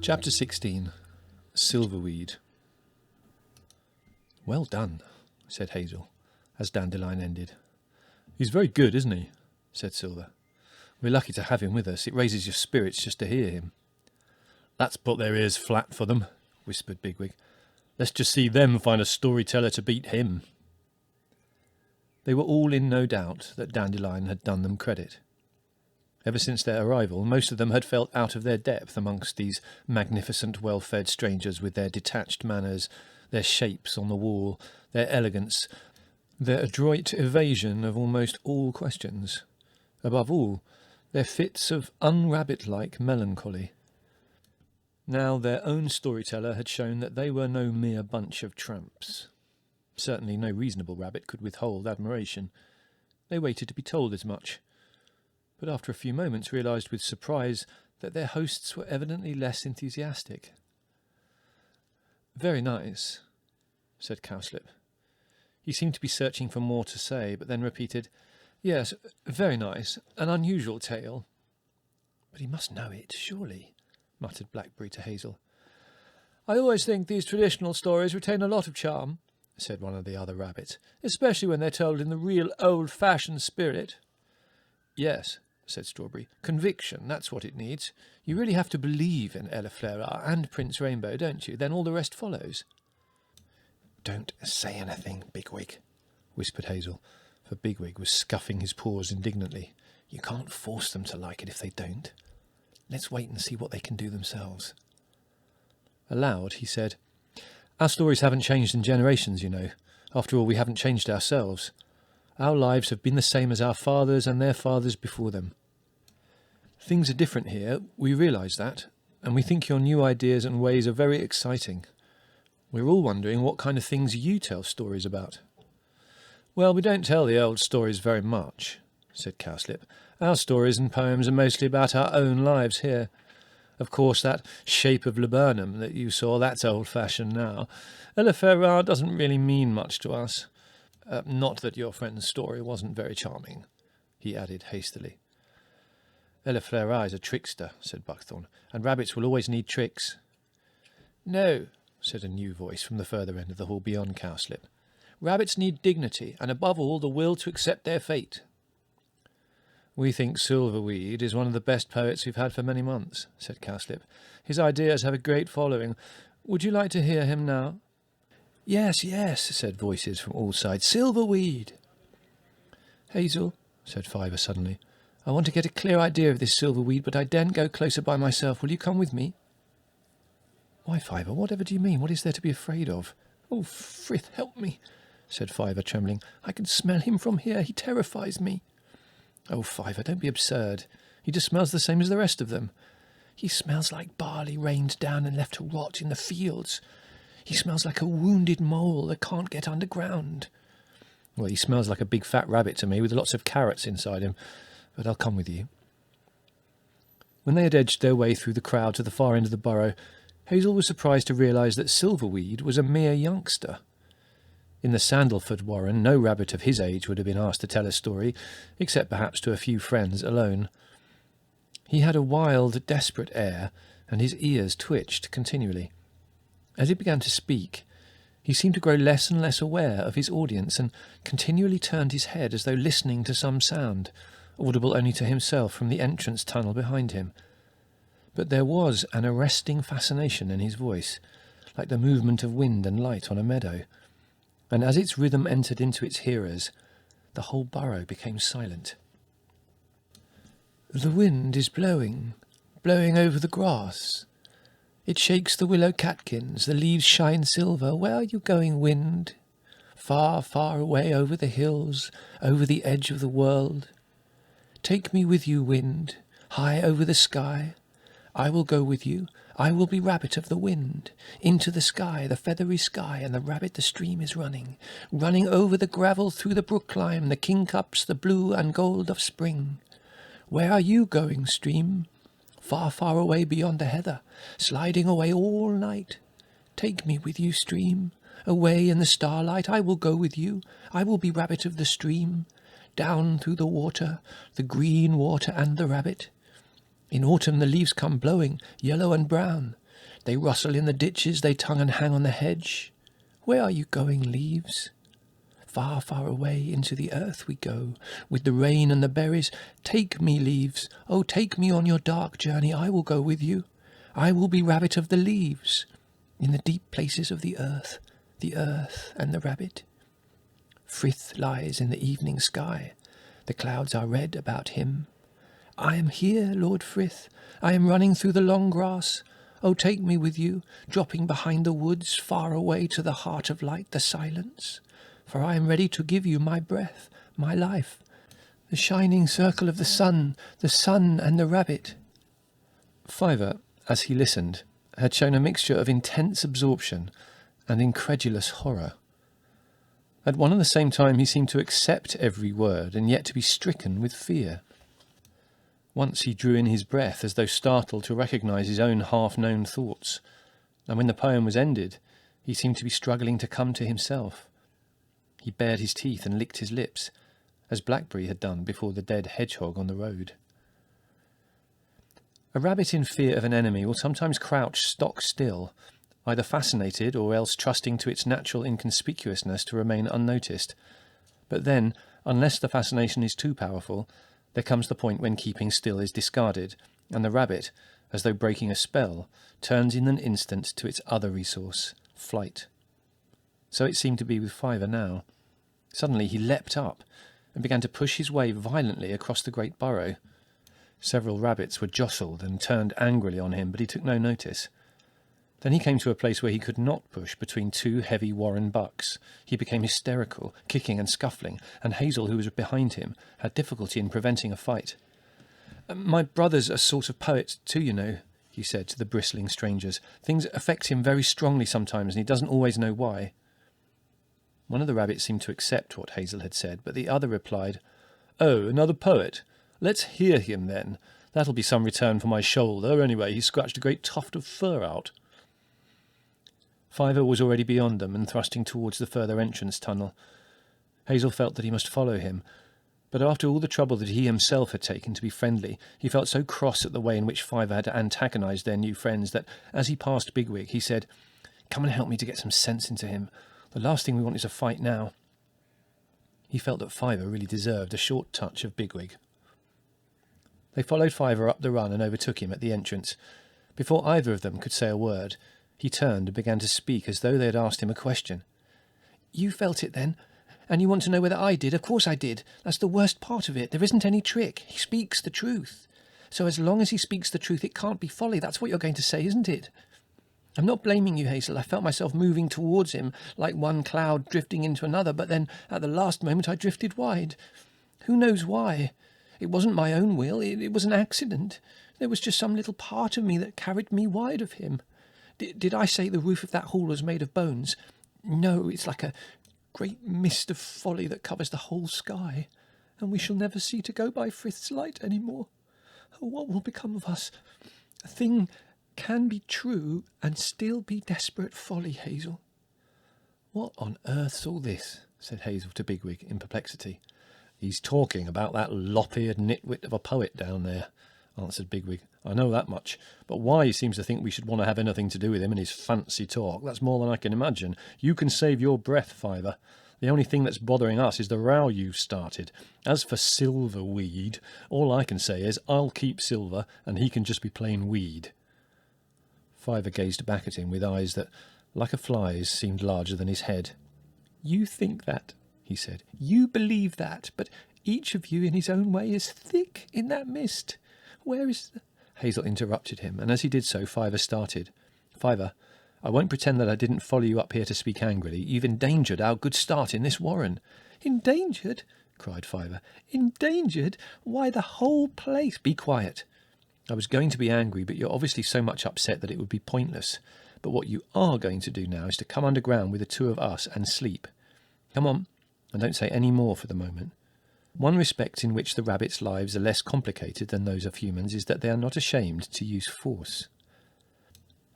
Chapter 16. Silverweed. "Well done," said Hazel, as Dandelion ended. "He's very good, isn't he?" said Silver. "We're lucky to have him with us. It raises your spirits just to hear him." "Let's put their ears flat for them," whispered Bigwig. "Let's just see them find a storyteller to beat him." They were all in no doubt that Dandelion had done them credit. Ever since their arrival, most of them had felt out of their depth amongst these magnificent, well-fed strangers with their detached manners, their shapes on the wall, their elegance, their adroit evasion of almost all questions. Above all, their fits of un-rabbit-like melancholy. Now their own storyteller had shown that they were no mere bunch of tramps. Certainly no reasonable rabbit could withhold admiration. They waited to be told as much, but after a few moments realised with surprise that their hosts were evidently less enthusiastic. "Very nice," said Cowslip. He seemed to be searching for more to say, but then repeated, "Yes, very nice. An unusual tale." "But he must know it, surely," muttered Blackberry to Hazel. "I always think these traditional stories retain a lot of charm," said one of the other rabbits, "especially when they're told in the real old-fashioned spirit." "Yes," said Strawberry. "Conviction, that's what it needs. You really have to believe in Eleflera and Prince Rainbow, don't you? Then all the rest follows." "Don't say anything, Bigwig," whispered Hazel, for Bigwig was scuffing his paws indignantly. "You can't force them to like it if they don't. Let's wait and see what they can do themselves." Aloud, he said, "Our stories haven't changed in generations, you know. After all, we haven't changed ourselves. Our lives have been the same as our fathers and their fathers before them. Things are different here, we realise that, and we think your new ideas and ways are very exciting. We're all wondering what kind of things you tell stories about." "Well, we don't tell the old stories very much," said Cowslip. "Our stories and poems are mostly about our own lives here. Of course, that Shape of Laburnum that you saw, that's old-fashioned now. Eleflera doesn't really mean much to us. Not that your friend's story wasn't very charming," he added hastily. "Eleflera is a trickster," said Buckthorn, "and rabbits will always need tricks." "No," said a new voice from the further end of the hall beyond Cowslip. "Rabbits need dignity, and above all the will to accept their fate." "We think Silverweed is one of the best poets we've had for many months," said Cowslip. "His ideas have a great following. Would you like to hear him now?" "Yes, yes," said voices from all sides. "Silverweed!" "Hazel," said Fiver suddenly, "I want to get a clear idea of this Silverweed, but I daren't go closer by myself. Will you come with me?" "Why, Fiver, whatever do you mean? What is there to be afraid of?" "Oh, Frith, help me," said Fiver, trembling. "I can smell him from here. He terrifies me." "Oh, Fiver, don't be absurd. He just smells the same as the rest of them." "He smells like barley rained down and left to rot in the fields. He smells like a wounded mole that can't get underground." "Well, he smells like a big fat rabbit to me with lots of carrots inside him, but I'll come with you." When they had edged their way through the crowd to the far end of the burrow, Hazel was surprised to realise that Silverweed was a mere youngster. In the Sandalford warren, no rabbit of his age would have been asked to tell a story, except perhaps to a few friends alone. He had a wild, desperate air, and his ears twitched continually. As he began to speak, he seemed to grow less and less aware of his audience, and continually turned his head as though listening to some sound, audible only to himself from the entrance tunnel behind him. But there was an arresting fascination in his voice, like the movement of wind and light on a meadow, and as its rhythm entered into its hearers, the whole burrow became silent. "The wind is blowing, blowing over the grass. It shakes the willow catkins, the leaves shine silver. Where are you going, wind? Far, far away over the hills, over the edge of the world. Take me with you, wind, high over the sky. I will go with you. I will be rabbit of the wind. Into the sky, the feathery sky, and the rabbit the stream is running, running over the gravel through the brook lime, the kingcups, the blue and gold of spring. Where are you going, stream? Far, far away beyond the heather, sliding away all night. Take me with you, stream. Away in the starlight, I will go with you. I will be rabbit of the stream. Down through the water, the green water and the rabbit. In autumn the leaves come blowing, yellow and brown. They rustle in the ditches, they tongue and hang on the hedge. Where are you going, leaves? Far, far away into the earth we go, with the rain and the berries. Take me, leaves, oh, take me on your dark journey. I will go with you. I will be rabbit of the leaves, in the deep places of the earth and the rabbit. Frith lies in the evening sky. The clouds are red about him. I am here, Lord Frith. I am running through the long grass. Oh, take me with you, dropping behind the woods, far away to the heart of light, the silence. For I am ready to give you my breath, my life, the shining circle of the sun and the rabbit. Fiver, as he listened, had shown a mixture of intense absorption and incredulous horror. At one and the same time he seemed to accept every word and yet to be stricken with fear. Once he drew in his breath as though startled to recognise his own half-known thoughts, and when the poem was ended he seemed to be struggling to come to himself. He bared his teeth and licked his lips, as Blackberry had done before the dead hedgehog on the road. A rabbit in fear of an enemy will sometimes crouch stock still, either fascinated or else trusting to its natural inconspicuousness to remain unnoticed. But then, unless the fascination is too powerful, there comes the point when keeping still is discarded, and the rabbit, as though breaking a spell, turns in an instant to its other resource, flight. So it seemed to be with Fiver now. Suddenly he leapt up and began to push his way violently across the great burrow. Several rabbits were jostled and turned angrily on him, but he took no notice. Then he came to a place where he could not push between two heavy warren bucks. He became hysterical, kicking and scuffling, and Hazel, who was behind him, had difficulty in preventing a fight. "My brother's a sort of poet too, you know," he said to the bristling strangers. "Things affect him very strongly sometimes, and he doesn't always know why." One of the rabbits seemed to accept what Hazel had said, but the other replied, "Oh, another poet? Let's hear him then. That'll be some return for my shoulder. Anyway, he scratched a great tuft of fur out." Fiver was already beyond them and thrusting towards the further entrance tunnel. Hazel felt that he must follow him, but after all the trouble that he himself had taken to be friendly, he felt so cross at the way in which Fiver had antagonised their new friends that, as he passed Bigwig, he said, "Come and help me to get some sense into him. The last thing we want is a fight now." He felt that Fiver really deserved a short touch of Bigwig. They followed Fiver up the run and overtook him at the entrance. Before either of them could say a word, he turned and began to speak as though they had asked him a question. "You felt it then? And you want to know whether I did? Of course I did. That's the worst part of it. There isn't any trick. He speaks the truth. So as long as he speaks the truth, it can't be folly. That's what you're going to say, isn't it? I'm not blaming you, Hazel. I felt myself moving towards him, like one cloud drifting into another, but then, at the last moment, I drifted wide. Who knows why? It wasn't my own will. It was an accident. There was just some little part of me that carried me wide of him. Did I say the roof of that hall was made of bones? No, it's like a great mist of folly that covers the whole sky, and we shall never see to go by Frith's light any more. Oh, what will become of us? A thing can be true and still be desperate folly, Hazel." "What on earth's all this?" said Hazel to Bigwig in perplexity. "He's talking about that lop-eared nitwit of a poet down there," answered Bigwig. "I know that much, but why he seems to think we should want to have anything to do with him and his fancy talk, that's more than I can imagine. You can save your breath, Fiver. The only thing that's bothering us is the row you've started. As for Silverweed, all I can say is I'll keep Silver and he can just be plain weed." Fiver gazed back at him with eyes that, like a fly's, seemed larger than his head. "You think that," he said. "You believe that, but each of you in his own way is thick in that mist. Where is the—" Hazel interrupted him, and as he did so, Fiver started. "Fiver, I won't pretend that I didn't follow you up here to speak angrily. You've endangered our good start in this warren." "Endangered?" cried Fiver. "Endangered? Why, the whole place—" "Be quiet. I was going to be angry, but you're obviously so much upset that it would be pointless. But what you are going to do now is to come underground with the two of us and sleep. Come on, and don't say any more for the moment. One respect in which the rabbits' lives are less complicated than those of humans is that they are not ashamed to use force."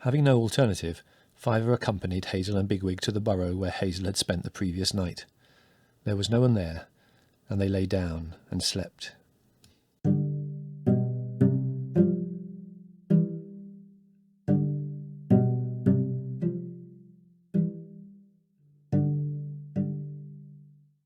Having no alternative, Fiver accompanied Hazel and Bigwig to the burrow where Hazel had spent the previous night. There was no one there, and they lay down and slept.